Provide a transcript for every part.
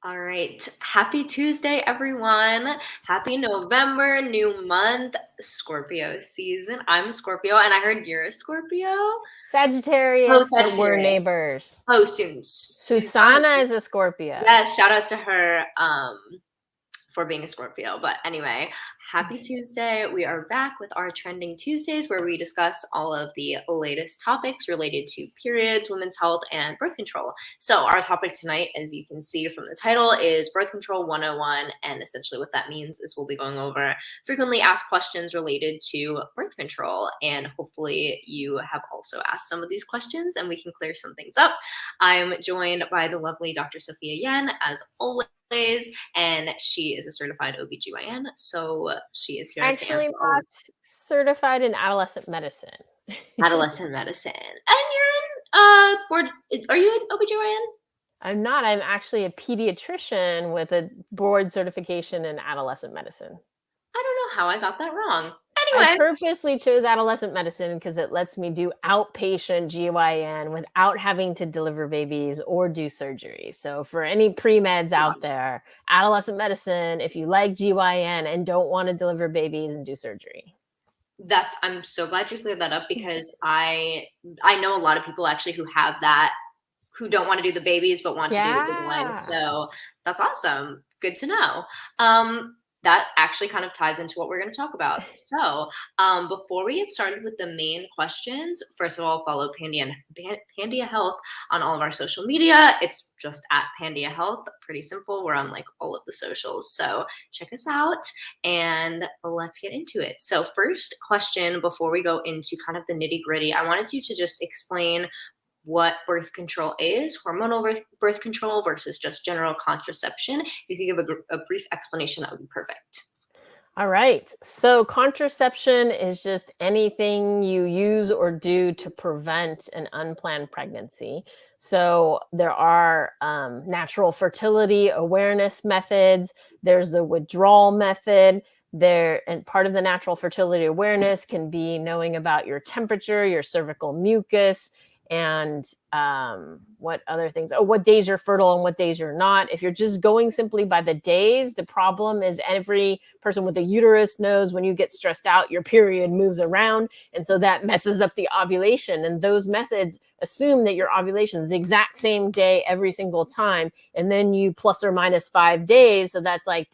All right. Happy Tuesday, everyone. Happy November, new month, Scorpio season. I'm a Scorpio, and I heard you're a Scorpio. Oh, Sagittarius, but we're Sagittarius. neighbors. Oh, soon. Susanna. Susanna is a Scorpio. Yes, shout out to her. For being a Scorpio. But anyway, happy Tuesday. We are back with our Trending Tuesdays where we discuss all of the latest topics related to periods, women's health, and birth control. So, our topic tonight, as you can see from the title, is Birth Control 101. And essentially, what that means is we'll be going over frequently asked questions related to birth control. And hopefully, you have also asked some of these questions and we can clear some things up. I'm joined by the lovely Dr. Sophia Yen, as always, and she is a certified OBGYN, so she is here to answer Actually, not certified in adolescent medicine. adolescent medicine. And you're in board. Are you an OBGYN? I'm not. I'm actually a pediatrician with a board certification in adolescent medicine. I don't know how I got that wrong. I Anyway, purposely chose adolescent medicine because it lets me do outpatient GYN without having to deliver babies or do surgery. So for any pre-meds out there, adolescent medicine, if you like GYN and don't want to deliver babies and do surgery. I'm so glad you cleared that up because I know a lot of people actually who have that, who don't want to do the babies but want to do the big one. So that's awesome. Good to know. That actually kind of ties into what we're going to talk about. So, before we get started with the main questions, first of all, follow Pandia Health on all of our social media. It's just at Pandia Health. Pretty simple. We're on like all of the socials. So check us out and let's get into it. So, first question before we go into kind of the nitty gritty, I wanted you to just explain what birth control is, hormonal birth control versus just general contraception. If you could give a brief explanation, that would be perfect. All right. So contraception is just anything you use or do to prevent an unplanned pregnancy. So there are natural fertility awareness methods. There's the withdrawal method. And part of the natural fertility awareness can be knowing about your temperature, your cervical mucus, and what other things, what days you're fertile and what days you're not. If you're just going simply by the days, the problem is every person with a uterus knows when you get stressed out, your period moves around. And so that messes up the ovulation. And those methods assume that your ovulation is the exact same day every single time. And then you plus or minus 5 days. So that's like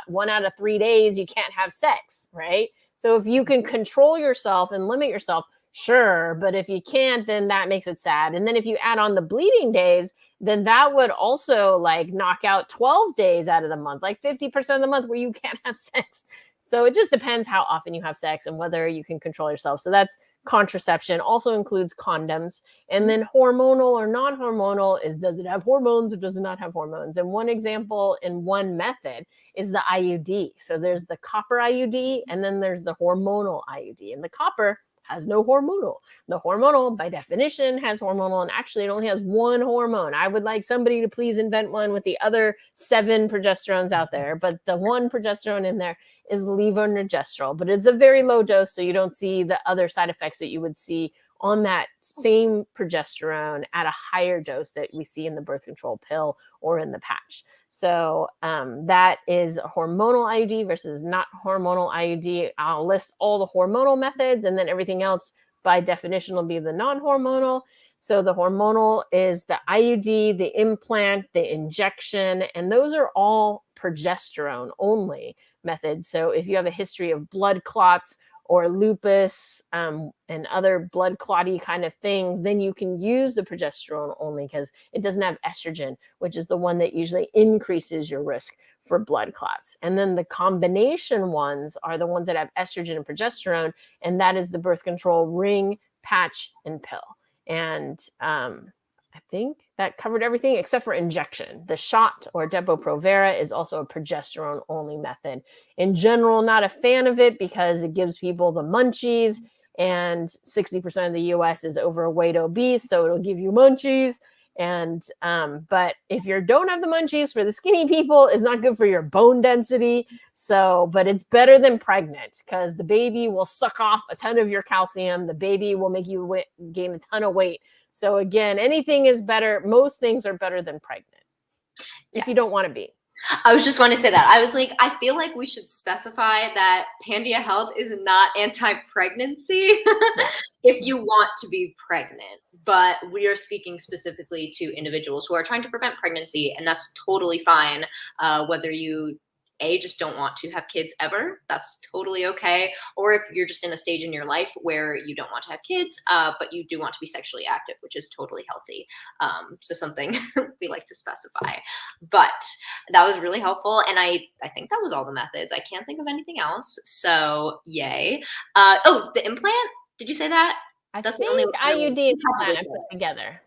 1 out of 3 days, you can't have sex, right? So if you can control yourself and limit yourself, sure, but if you can't, then that makes it sad. And then if you add on the bleeding days, then that would also like knock out 12 days out of the month, like 50% of the month where you can't have sex. So it just depends how often you have sex and whether you can control yourself. So that's contraception. Also includes condoms. And then hormonal or non-hormonal is, does it have hormones or does it not have hormones? And one example in one method is the IUD. So there's the copper IUD and then there's the hormonal IUD. And the copper has no hormonal. The hormonal, by definition, has hormonal, and actually it only has one hormone. I would like somebody to please invent one with the other 7 progesterones out there, but the one progesterone in there is levonorgestrel, but it's a very low dose, so you don't see the other side effects that you would see on that same progesterone at a higher dose that we see in the birth control pill or in the patch. So that is a hormonal IUD versus not hormonal IUD. I'll list all the hormonal methods and then everything else by definition will be the non-hormonal. So the hormonal is the IUD, the implant, the injection, and those are all progesterone only methods. So if you have a history of blood clots or lupus and other blood clotty kind of things, then you can use the progesterone only because it doesn't have estrogen, which is the one that usually increases your risk for blood clots. And then the combination ones are the ones that have estrogen and progesterone, and that is the birth control ring, patch, and pill. And I think that covered everything except for injection. The shot or Depo-Provera is also a progesterone-only method. In general, not a fan of it because it gives people the munchies, and 60% of the U.S. is overweight, obese, so it'll give you munchies. And but if you don't have the munchies, for the skinny people, it's not good for your bone density. So, but it's better than pregnant because the baby will suck off a ton of your calcium. The baby will make you gain a ton of weight. So again, anything is better. Most things are better than pregnant. if you don't Yes. want to be. I was just going to say that. I was like, I feel like we should specify that Pandia Health is not anti-pregnancy Yeah. if you want to be pregnant, but we are speaking specifically to individuals who are trying to prevent pregnancy, and that's totally fine. Whether you just don't want to have kids ever, that's totally okay. Or if you're just in a stage in your life where you don't want to have kids, but you do want to be sexually active, which is totally healthy. So something we like to specify. But that was really helpful, and I think that was all the methods. I can't think of anything else, so yay. Oh, the implant, did you say that? I That's the only think other one IUD and you probably implant I said. put together.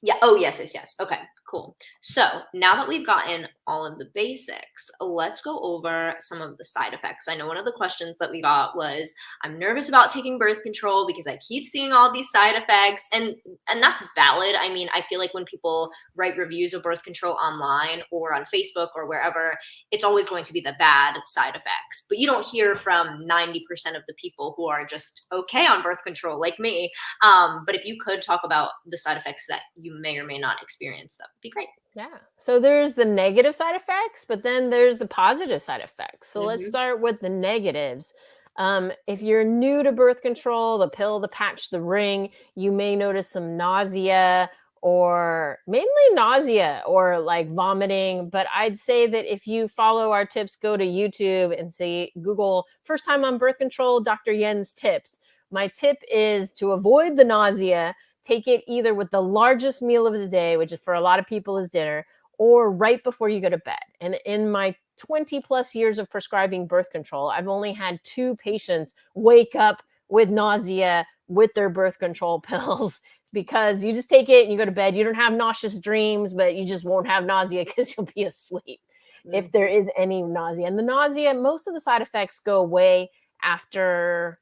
Yeah. Oh, yes, yes, yes. Okay, cool. So now that we've gotten all of the basics, let's go over some of the side effects. I know one of the questions that we got was, I'm nervous about taking birth control because I keep seeing all these side effects, and that's valid. I mean, I feel like when people write reviews of birth control online or on Facebook or wherever, it's always going to be the bad side effects. But you don't hear from 90% of the people who are just okay on birth control, like me. But if you could talk about the side effects that you may or may not experience, that would be great. Yeah. So there's the negative side effects, but then there's the positive side effects. So let's Hmm. start with the negatives. If you're new to birth control, the pill, the patch, the ring, you may notice some nausea or mainly nausea or like vomiting. But I'd say that if you follow our tips, go to YouTube and say, Google first time on birth control, Dr. Yen's tips. My tip is to avoid the nausea. Take it either with the largest meal of the day, which is for a lot of people is dinner, or right before you go to bed. And in my 20 plus years of prescribing birth control, I've only had 2 patients wake up with nausea with their birth control pills because you just take it and you go to bed. You don't have nauseous dreams, but you just won't have nausea because you'll be asleep if there is any nausea. And the nausea, most of the side effects go away after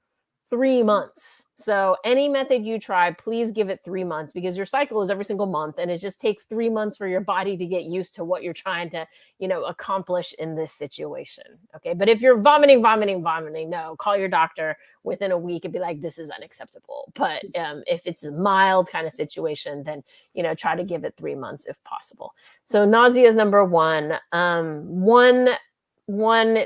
3 months. So any method you try, please give it 3 months because your cycle is every single month and it just takes 3 months for your body to get used to what you're trying to, accomplish in this situation. Okay. But if you're vomiting, no, call your doctor within a week and be like, this is unacceptable. But if it's a mild kind of situation, then, try to give it 3 months if possible. So nausea is number one. One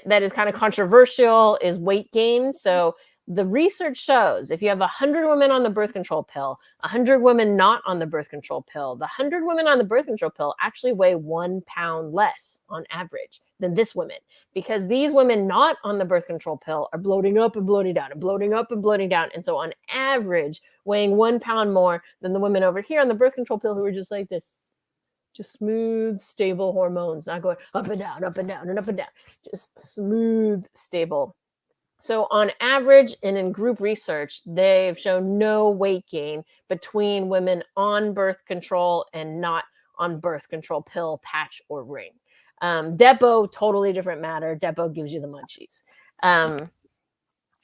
that is kind of controversial is weight gain. So the research shows if you have 100 women on the birth control pill, 100 women not on the birth control pill, the 100 women on the birth control pill actually weigh 1 pound less on average than this woman because these women not on the birth control pill are bloating up and bloating down and bloating up and bloating down. And so on average, weighing 1 pound more than the women over here on the birth control pill who are just like this, just smooth, stable hormones, not going up and down, up and down, and up and down, just smooth, stable. So on average and in group research, they've shown no weight gain between women on birth control and not on birth control pill, patch, or ring. Depo, totally different matter. Depo gives you the munchies.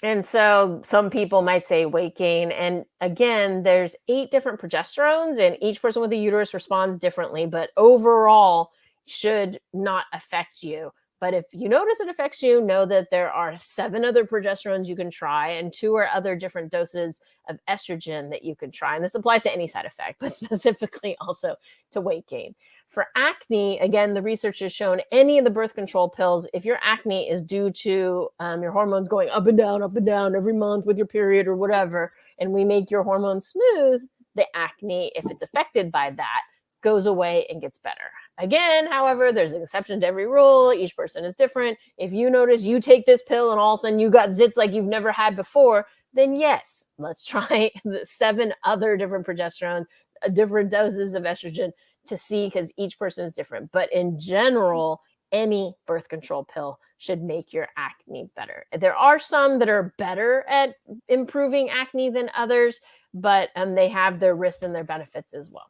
And so some people might say weight gain. And again, there's 8 different progesterones and each person with a uterus responds differently, but overall should not affect you. But if you notice it affects you, know that there are 7 other progesterones you can try and 2 or other different doses of estrogen that you can try. And this applies to any side effect, but specifically also to weight gain. For acne, again, the research has shown any of the birth control pills, if your acne is due to your hormones going up and down every month with your period or whatever, and we make your hormones smooth, the acne, if it's affected by that, goes away and gets better. Again, however, there's an exception to every rule. Each person is different. If you notice you take this pill and all of a sudden you got zits like you've never had before, then yes, let's try the 7 other different progesterones, different doses of estrogen to see because each person is different. But in general, any birth control pill should make your acne better. There are some that are better at improving acne than others, but they have their risks and their benefits as well.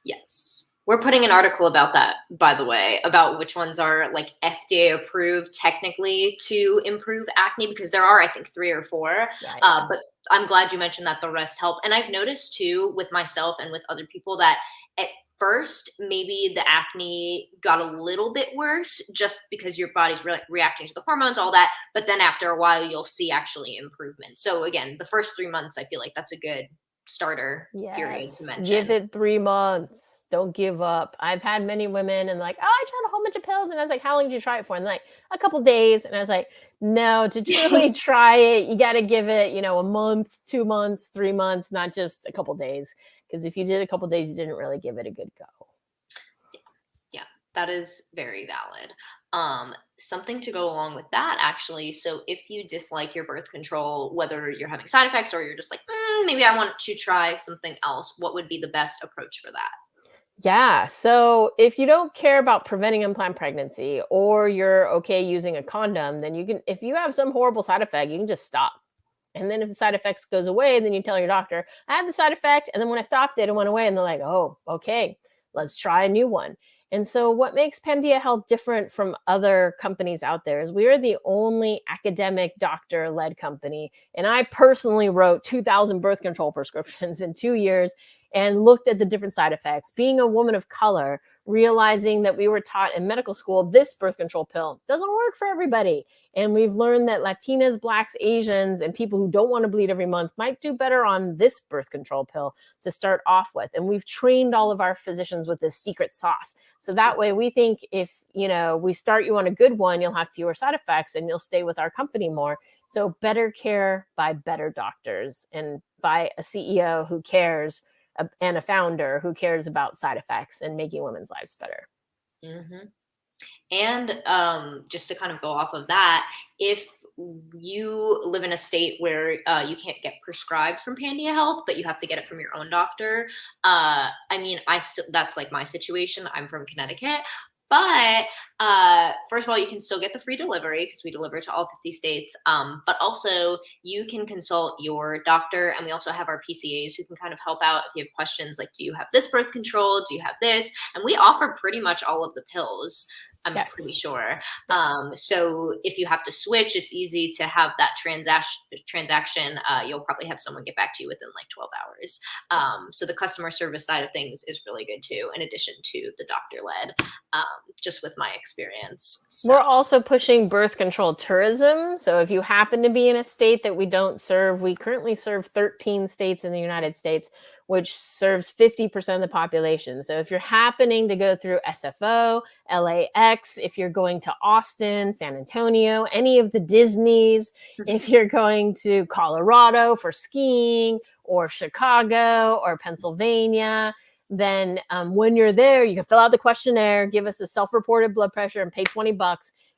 Yes. We're putting an article about that, by the way, about which ones are like FDA approved technically to improve acne, because there are, I think, 3 or 4. Yeah. But I'm glad you mentioned that the rest help. And I've noticed too with myself and with other people that at first maybe the acne got a little bit worse just because your body's reacting to the hormones, all that. But then after a while, you'll see actually improvement. So again, the first 3 months, I feel like that's a good starter period to Yes. mention. Give it 3 months. Don't give up. I've had many women and like, oh, I tried a whole bunch of pills. And I was like, how long did you try it for? And they're like, a couple days. And I was like, no, to truly try it, you got to give it, a month, 2 months, 3 months, not just a couple days. Because if you did a couple days, you didn't really give it a good go. Yeah, that is very valid. Something to go along with that, actually. So if you dislike your birth control, whether you're having side effects or you're just like, maybe I want to try something else, what would be the best approach for that? Yeah. So if you don't care about preventing unplanned pregnancy or you're okay using a condom, then you can, if you have some horrible side effect, you can just stop. And then if the side effects goes away, then you tell your doctor, I had the side effect. And then when I stopped it, it went away. And they're like, oh, okay, let's try a new one. And so what makes Pandia Health different from other companies out there is we are the only academic doctor-led company. And I personally wrote 2,000 birth control prescriptions in 2 years and looked at the different side effects. Being a woman of color, realizing that we were taught in medical school, this birth control pill doesn't work for everybody. And we've learned that Latinas, Blacks, Asians, and people who don't want to bleed every month might do better on this birth control pill to start off with. And we've trained all of our physicians with this secret sauce. So that way we think if, we start you on a good one, you'll have fewer side effects and you'll stay with our company more. So better care by better doctors and by a CEO who cares and a founder who cares about side effects and making women's lives better. Mm-hmm. And just to kind of go off of that, if you live in a state where you can't get prescribed from Pandia Health, but you have to get it from your own doctor, I mean, that's like my situation. I'm from Connecticut. But first of all, you can still get the free delivery because we deliver to all 50 states. But also, you can consult your doctor. And we also have our PCAs who can kind of help out if you have questions like, do you have this birth control? Do you have this? And we offer pretty much all of the pills. I'm pretty sure. So if you have to switch, it's easy to have that transaction. You'll probably have someone get back to you within like 12 hours. So the customer service side of things is really good too, in addition to the doctor-led, just with my experience. So. We're also pushing birth control tourism. So if you happen to be in a state that we don't serve, we currently serve 13 states in the United States, which serves 50% of the population. So if you're happening to go through SFO, LAX, if you're going to Austin, San Antonio, any of the Disneys, if you're going to Colorado for skiing or Chicago or Pennsylvania, then when you're there, you can fill out the questionnaire, give us a self-reported blood pressure and pay $20.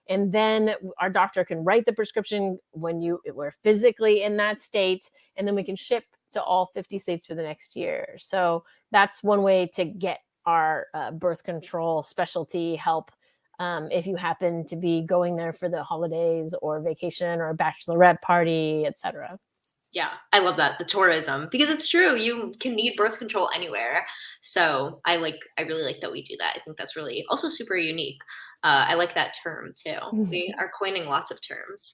And then our doctor can write the prescription when we're physically in that state, and then we can ship to all 50 states for the next year. So that's one way to get our birth control specialty help if you happen to be going there for the holidays or vacation or a bachelorette party, etc. Yeah, I love that, the tourism, because it's true. You can need birth control anywhere. So I really like that we do that. I think that's really also super unique. I like that term too. We are coining lots of terms.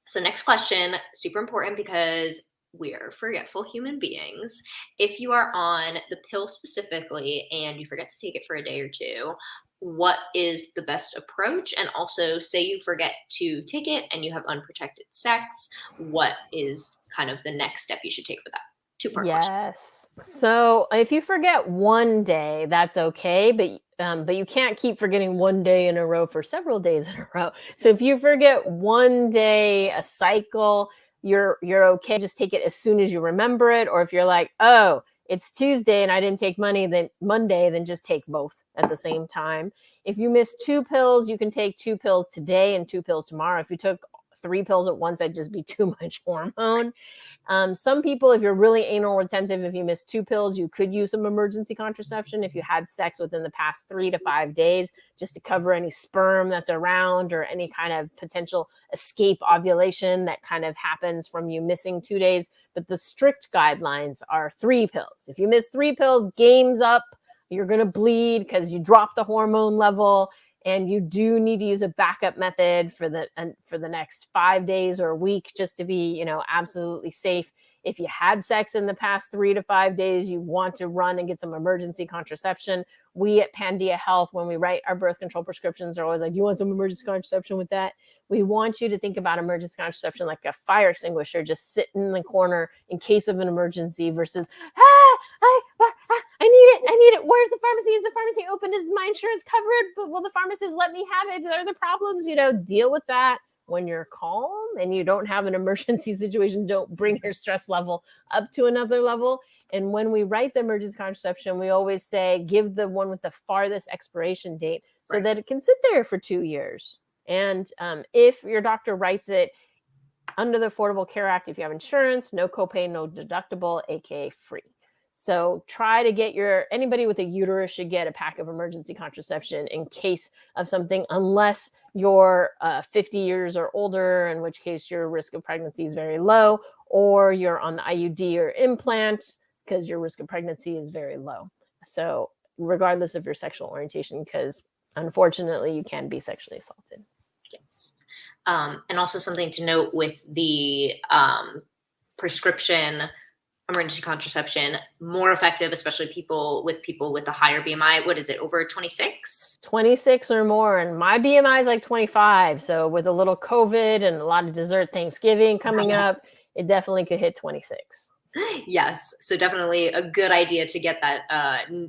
So next question, super important because we're forgetful human beings. If you are on the pill specifically and you forget to take it for a day or two, what is the best approach? And also, say you forget to take it and you have unprotected sex, what is kind of the next step you should take for that? Two-part question. Yes. So if you forget one day, that's okay, but you can't keep forgetting one day in a row for several days in a row. So if you forget one day, a cycle, you're okay. Just take it as soon as you remember it. Or if you're like, oh, it's Tuesday and I didn't take Monday, then just take both at the same time. If you miss 2 pills, you can take 2 pills today and 2 pills tomorrow. If you took 3 pills at once, that'd just be too much hormone. Some people, if you're really anal retentive, if you miss 2 pills, you could use some emergency contraception if you had sex within the past 3 to 5 days, just to cover any sperm that's around or any kind of potential escape ovulation that kind of happens from you missing 2 days. But the strict guidelines are 3 pills. If you miss 3 pills, game's up. You're going to bleed because you dropped the hormone level. And you do need to use a backup method for the next 5 days or a week just to be, absolutely safe. If you had sex in the past 3 to 5 days, you want to run and get some emergency contraception. We at Pandia Health, when we write our birth control prescriptions, are always like, you want some emergency contraception with that? We want you to think about emergency contraception like a fire extinguisher, just sitting in the corner in case of an emergency versus, I need it. Where's the pharmacy? Is the pharmacy open? Is my insurance covered? But will the pharmacist let me have it? Are there problems? Deal with that when you're calm and you don't have an emergency situation. Don't bring your stress level up to another level. And when we write the emergency contraception, we always say, give the one with the farthest expiration date so that it can sit there for 2 years. And if your doctor writes it under the Affordable Care Act, if you have insurance, no copay, no deductible, aka free. So try to get anybody with a uterus should get a pack of emergency contraception in case of something, unless you're 50 years or older, in which case your risk of pregnancy is very low, or you're on the IUD or implant, because your risk of pregnancy is very low. So regardless of your sexual orientation, because unfortunately you can be sexually assaulted. Yes. And also something to note with the prescription emergency contraception, more effective, especially people with a higher BMI. What is it, over 26? 26 or more. And my BMI is like 25. So with a little COVID and a lot of dessert Thanksgiving coming up, it definitely could hit 26. Yes. So definitely a good idea to get that,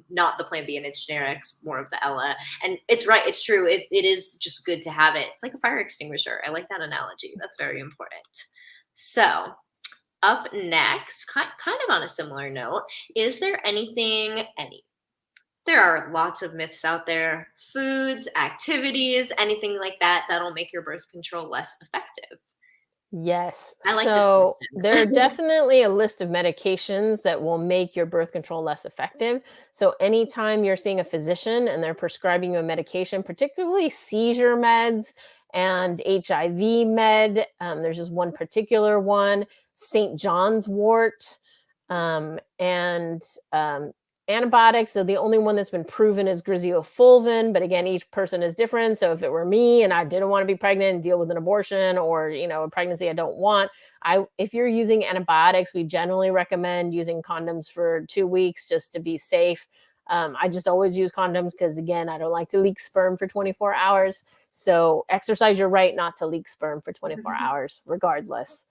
not the Plan B and its generics, more of the Ella. And it's right. It's true. It is just good to have it. It's like a fire extinguisher. I like that analogy. That's very important. So up next, kind of on a similar note, is there there are lots of myths out there, foods, activities, anything like that, that'll make your birth control less effective? Yes. I like So this there are definitely a list of medications that will make your birth control less effective. So anytime you're seeing a physician and they're prescribing you a medication, particularly seizure meds and HIV med, there's just one particular one, St. John's wort, and antibiotics. So the only one that's been proven is griseofulvin, but again, each person is different. So if it were me and I didn't want to be pregnant and deal with an abortion or, a pregnancy I don't want, if you're using antibiotics, we generally recommend using condoms for 2 weeks just to be safe. I just always use condoms because, again, I don't like to leak sperm for 24 hours. So exercise your right not to leak sperm for 24 hours, regardless.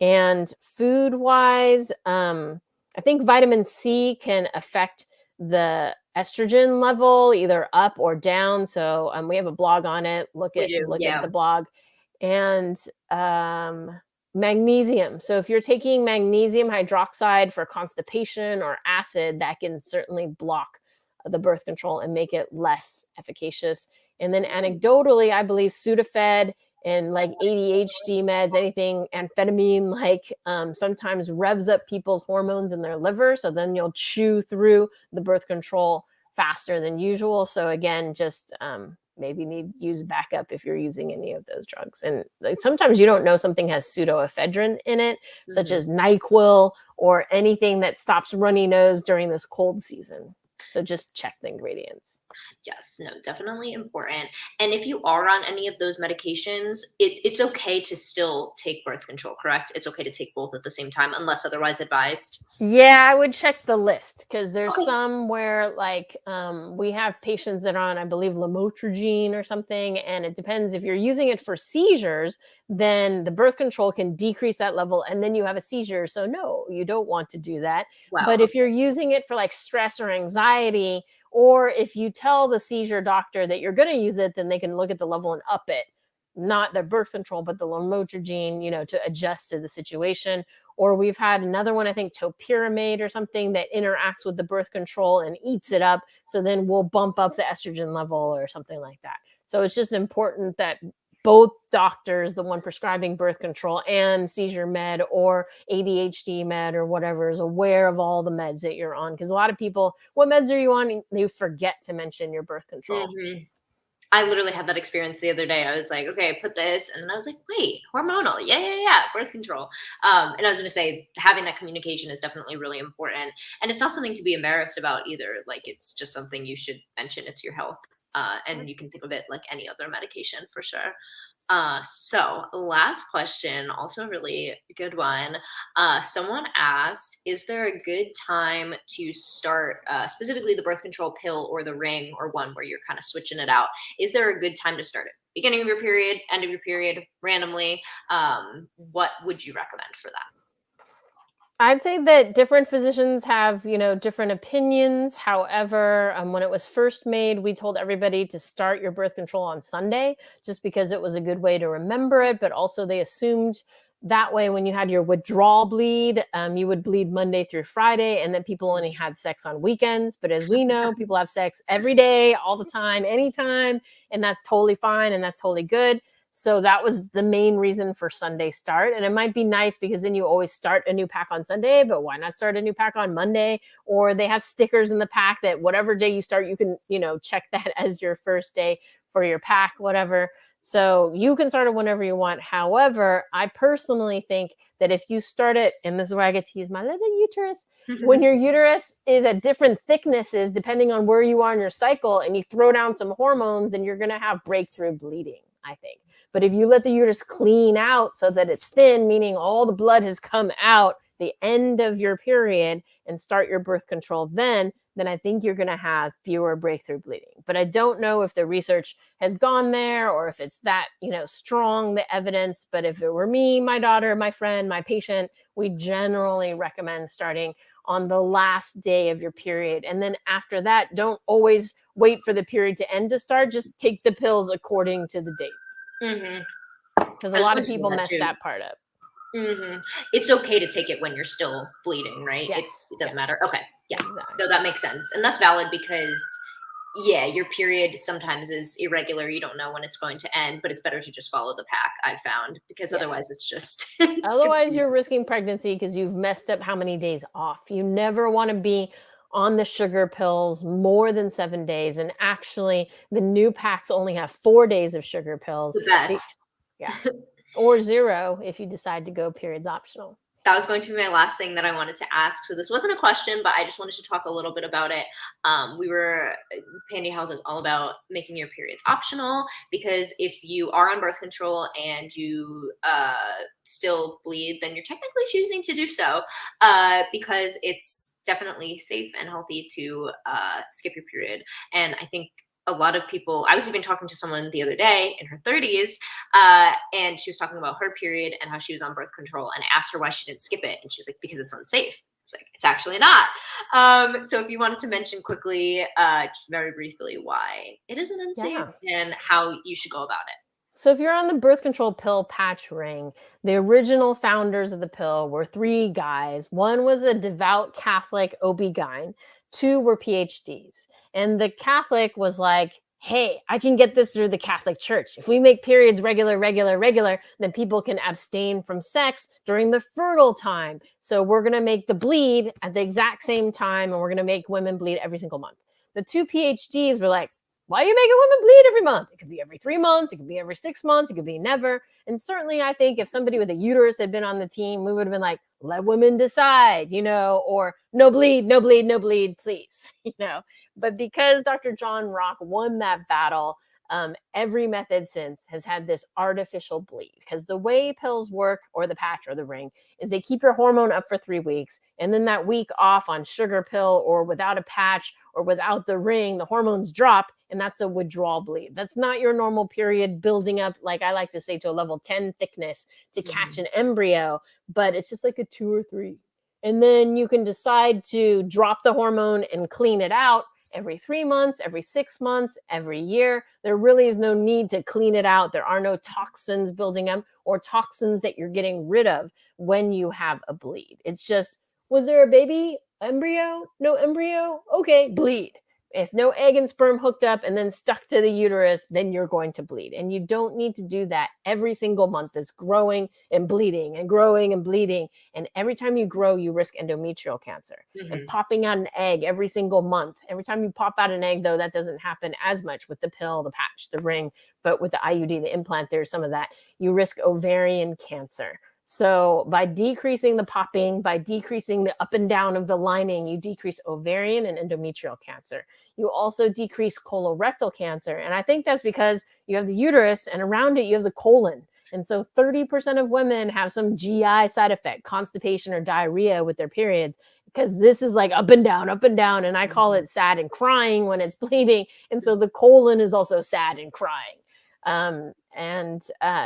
And food-wise, I think vitamin C can affect the estrogen level either up or down. So we have a blog on it. Look at the blog. And magnesium. So if you're taking magnesium hydroxide for constipation or acid, that can certainly block the birth control and make it less efficacious. And then anecdotally, I believe Sudafed and like ADHD meds, anything amphetamine, like sometimes revs up people's hormones in their liver. So then you'll chew through the birth control faster than usual. So again, just maybe use backup if you're using any of those drugs. And like, sometimes you don't know something has pseudoephedrine in it, such as NyQuil or anything that stops runny nose during this cold season. So just check the ingredients. Yes, no, definitely important. And if you are on any of those medications, it's okay to still take birth control, correct? It's okay to take both at the same time unless otherwise advised. Yeah, I would check the list because there's some where like we have patients that are on, I believe, lamotrigine or something. And it depends if you're using it for seizures, then the birth control can decrease that level and then you have a seizure. So no, you don't want to do that. Wow. But if you're using it for like stress or anxiety, or if you tell the seizure doctor that you're going to use it, then they can look at the level and up it, not the birth control, but the lamotrigine, to adjust to the situation. Or we've had another one, I think topiramate or something that interacts with the birth control and eats it up. So then we'll bump up the estrogen level or something like that. So it's just important that both doctors, the one prescribing birth control and seizure med or ADHD med or whatever, is aware of all the meds that you're on. Because a lot of people, what meds are you on? You forget to mention your birth control. Mm-hmm. I literally had that experience the other day. I was like, okay, put this. And then I was like, wait, hormonal. Yeah. Birth control. And I was going to say, having that communication is definitely really important. And it's not something to be embarrassed about either. Like, it's just something you should mention. It's your health. And you can think of it like any other medication for sure. So last question, also a really good one. Someone asked, is there a good time to start specifically the birth control pill or the ring or one where you're kind of switching it out? Is there a good time to start it? Beginning of your period, end of your period, randomly? What would you recommend for that? I'd say that different physicians have, different opinions. However, when it was first made, we told everybody to start your birth control on Sunday, just because it was a good way to remember it. But also, they assumed that way when you had your withdrawal bleed, you would bleed Monday through Friday, and then people only had sex on weekends. But as we know, people have sex every day, all the time, anytime, and that's totally fine and that's totally good. So that was the main reason for Sunday start. And it might be nice because then you always start a new pack on Sunday, but why not start a new pack on Monday? Or they have stickers in the pack that whatever day you start, you can, check that as your first day for your pack, whatever. So you can start it whenever you want. However, I personally think that if you start it, and this is where I get to use my little uterus, when your uterus is at different thicknesses, depending on where you are in your cycle, and you throw down some hormones, then you're going to have breakthrough bleeding, I think. But if you let the uterus clean out so that it's thin, meaning all the blood has come out the end of your period, and start your birth control then I think you're going to have fewer breakthrough bleeding. But I don't know if the research has gone there or if it's that, strong, the evidence. But if it were me, my daughter, my friend, my patient, we generally recommend starting on the last day of your period. And then after that, don't always wait for the period to end to start. Just take the pills according to the dates. Because a lot of people mess that part up. It's okay to take it when you're still bleeding, right? Yes. It doesn't matter. Okay. Yeah. Exactly. No, that makes sense. And that's valid because, yeah, your period sometimes is irregular. You don't know when it's going to end, but it's better to just follow the pack, I've found, because otherwise it's just. Otherwise, you're risking pregnancy because you've messed up how many days off. You never want to be on the sugar pills more than 7 days. And actually, the new packs only have 4 days of sugar pills. The best. Yeah. Or 0 if you decide to go periods optional. That was going to be my last thing that I wanted to ask. So this wasn't a question, but I just wanted to talk a little bit about it. Pandia Health is all about making your periods optional, because if you are on birth control and you still bleed, then you're technically choosing to do so because it's definitely safe and healthy to skip your period. And I think a lot of people, I was even talking to someone the other day in her 30s, and she was talking about her period and how she was on birth control, and I asked her why she didn't skip it. And she was like, because it's unsafe. It's like, it's actually not. So if you wanted to mention quickly, just very briefly, why it isn't unsafe and how you should go about it. So if you're on the birth control pill patch ring, the original founders of the pill were 3 guys. One was a devout Catholic OB-GYN. 2 were PhDs. And the Catholic was like, hey, I can get this through the Catholic Church. If we make periods regular, then people can abstain from sex during the fertile time. So we're going to make the bleed at the exact same time, and we're going to make women bleed every single month. The 2 PhDs were like, why are you making women bleed every month? It could be every 3 months. It could be every 6 months. It could be never. And certainly I think if somebody with a uterus had been on the team, we would have been like, let women decide, or no bleed, please, But because Dr. John Rock won that battle, every method since has had this artificial bleed, because the way pills work, or the patch or the ring, is they keep your hormone up for 3 weeks. And then that week off on sugar pill or without a patch or without the ring, the hormones drop. And that's a withdrawal bleed. That's not your normal period building up, like I like to say, to a level 10 thickness to catch an embryo, but it's just like a 2 or 3. And then you can decide to drop the hormone and clean it out every 3 months, every 6 months, every year. There really is no need to clean it out. There are no toxins building up or toxins that you're getting rid of when you have a bleed. It's just, was there a baby embryo? No embryo? Okay, bleed. If no egg and sperm hooked up and then stuck to the uterus, then you're going to bleed. And you don't need to do that every single month. It's growing and bleeding and growing and bleeding. And every time you grow, you risk endometrial cancer. And popping out an egg every single month. Every time you pop out an egg, though, that doesn't happen as much with the pill, the patch, the ring. But with the IUD, the implant, there's some of that. You risk ovarian cancer. So by decreasing the popping, by decreasing the up and down of the lining, you decrease ovarian and endometrial cancer. You also decrease colorectal cancer. And I think that's because you have the uterus and around it you have the colon. And so 30% of women have some GI side effect, constipation or diarrhea with their periods, because this is like up and down, up and down. And I call it sad and crying when it's bleeding. And so the colon is also sad and crying.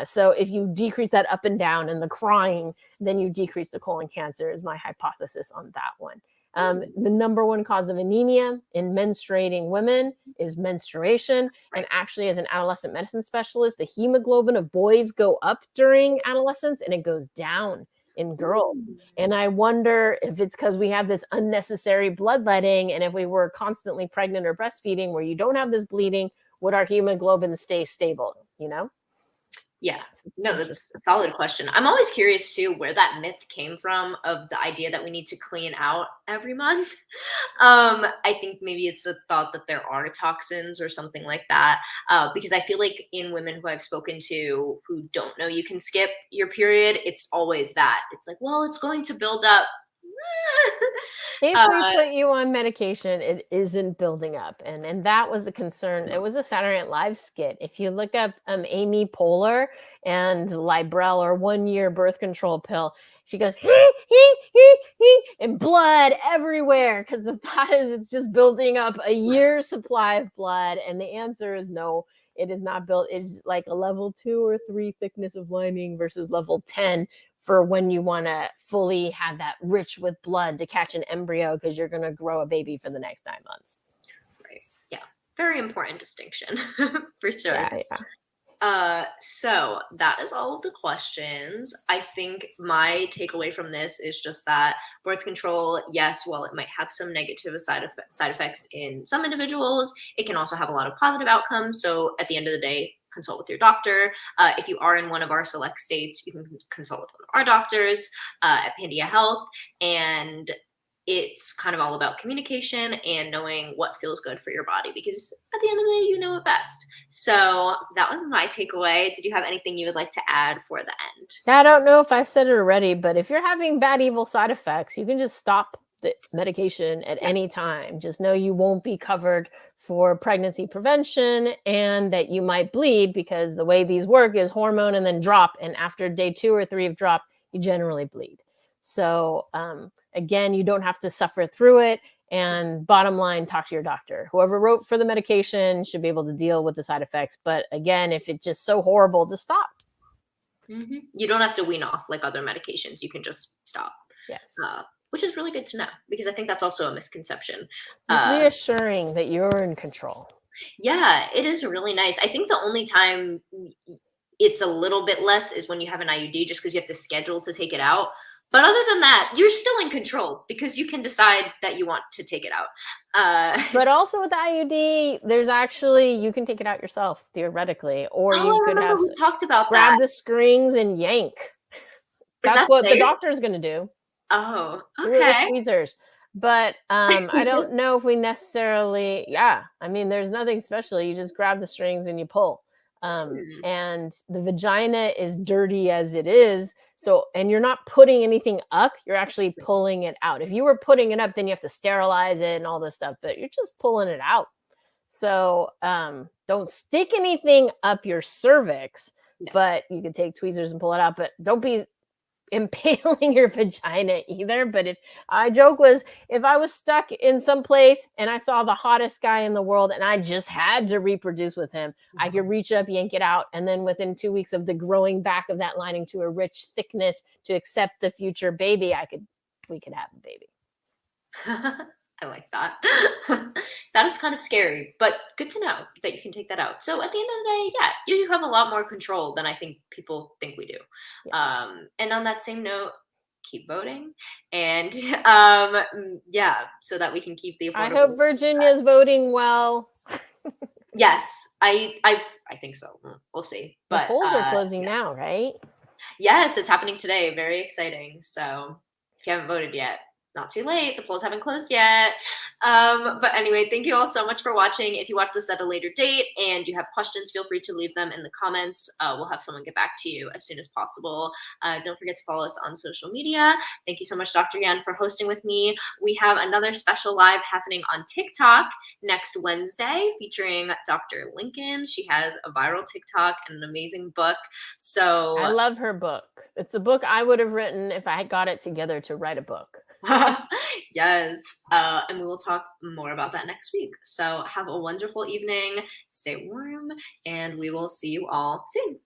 So if you decrease that up and down and the crying, then you decrease the colon cancer, is my hypothesis on that one. The number one cause of anemia in menstruating women is menstruation. And actually, as an adolescent medicine specialist, the hemoglobin of boys go up during adolescence and it goes down in girls. And I wonder if it's because we have this unnecessary bloodletting. And if we were constantly pregnant or breastfeeding where you don't have this bleeding, would our hemoglobin stay stable, you know? Yeah, no, that's a solid question. I'm always curious too where that myth came from of the idea that we need to clean out every month. I think maybe it's a thought that there are toxins or something like that. Because I feel like in women who I've spoken to who don't know you can skip your period, it's always that. It's like, well, it's going to build up. If we put you on medication, it isn't building up. And that was the concern. It was a Saturday Night Live skit. If you look up Amy Poehler and Librel or 1 year birth control pill, she goes, and blood everywhere. Because the thought is it's just building up a year's supply of blood. And the answer is no, it is not built. It's like a level 2 or 3 thickness of lining versus level 10 for when you want to fully have that rich with blood to catch an embryo because you're going to grow a baby for the next 9 months. Right. Yeah. Very important distinction for sure. Yeah. So that is all of the questions. I think my takeaway from this is just that birth control, yes, while it might have some negative side effects in some individuals, it can also have a lot of positive outcomes. So at the end of the day, consult with your doctor. If you are in one of our select states, you can consult with one of our doctors at Pandia Health. And it's kind of all about communication and knowing what feels good for your body, because at the end of the day, you know it best. So that was my takeaway. Did you have anything you would like to add for the end? I don't know if I said it already, but if you're having bad, evil side effects, you can just stop the medication at any time. Just know you won't be covered for pregnancy prevention and that you might bleed, because the way these work is hormone and then drop. And after day 2 or 3 of drop, you generally bleed. So again, you don't have to suffer through it. And bottom line, talk to your doctor. Whoever wrote for the medication should be able to deal with the side effects. But again, if it's just so horrible, just stop. Mm-hmm. You don't have to wean off like other medications. You can just stop. Yes. Which is really good to know, because I think that's also a misconception. It's reassuring that you're in control. Yeah, it is really nice. I think the only time it's a little bit less is when you have an IUD, just because you have to schedule to take it out. But other than that, you're still in control because you can decide that you want to take it out. But also with the IUD, there's actually, you can take it out yourself theoretically, or you could have we talked about grab the strings and yank. That's what the doctor's going to do. Oh, okay. With tweezers. But I don't know if we necessarily, I mean, there's nothing special. You just grab the strings and you pull. And the vagina is dirty as it is. So, and you're not putting anything up, you're actually pulling it out. If you were putting it up, then you have to sterilize it and all this stuff, but you're just pulling it out. So don't stick anything up your cervix, but you can take tweezers and pull it out, but don't be impaling your vagina either. But if I joke was, if I was stuck in some place and I saw the hottest guy in the world and I just had to reproduce with him, I could reach up, yank it out, and then within 2 weeks of the growing back of that lining to a rich thickness to accept the future baby, we could have a baby. I like that. That is kind of scary, but good to know that you can take that out. So at the end of the day, you have a lot more control than I think people think we do. And on that same note, keep voting, and so that we can keep the affordable. I hope Virginia's voting well. Yes, I think so. We'll see. But the polls are closing now, right? Yes, it's happening today. Very exciting. So if you haven't voted yet, not too late. The polls haven't closed yet. But anyway, thank you all so much for watching. If you watch this at a later date and you have questions, feel free to leave them in the comments. We'll have someone get back to you as soon as possible. Don't forget to follow us on social media. Thank you so much, Dr. Yan, for hosting with me. We have another special live happening on TikTok next Wednesday featuring Dr. Lincoln. She has a viral TikTok and an amazing book. So I love her book. It's a book I would have written if I had got it together to write a book. yes. And we will talk more about that next week. So have a wonderful evening, stay warm, and we will see you all soon.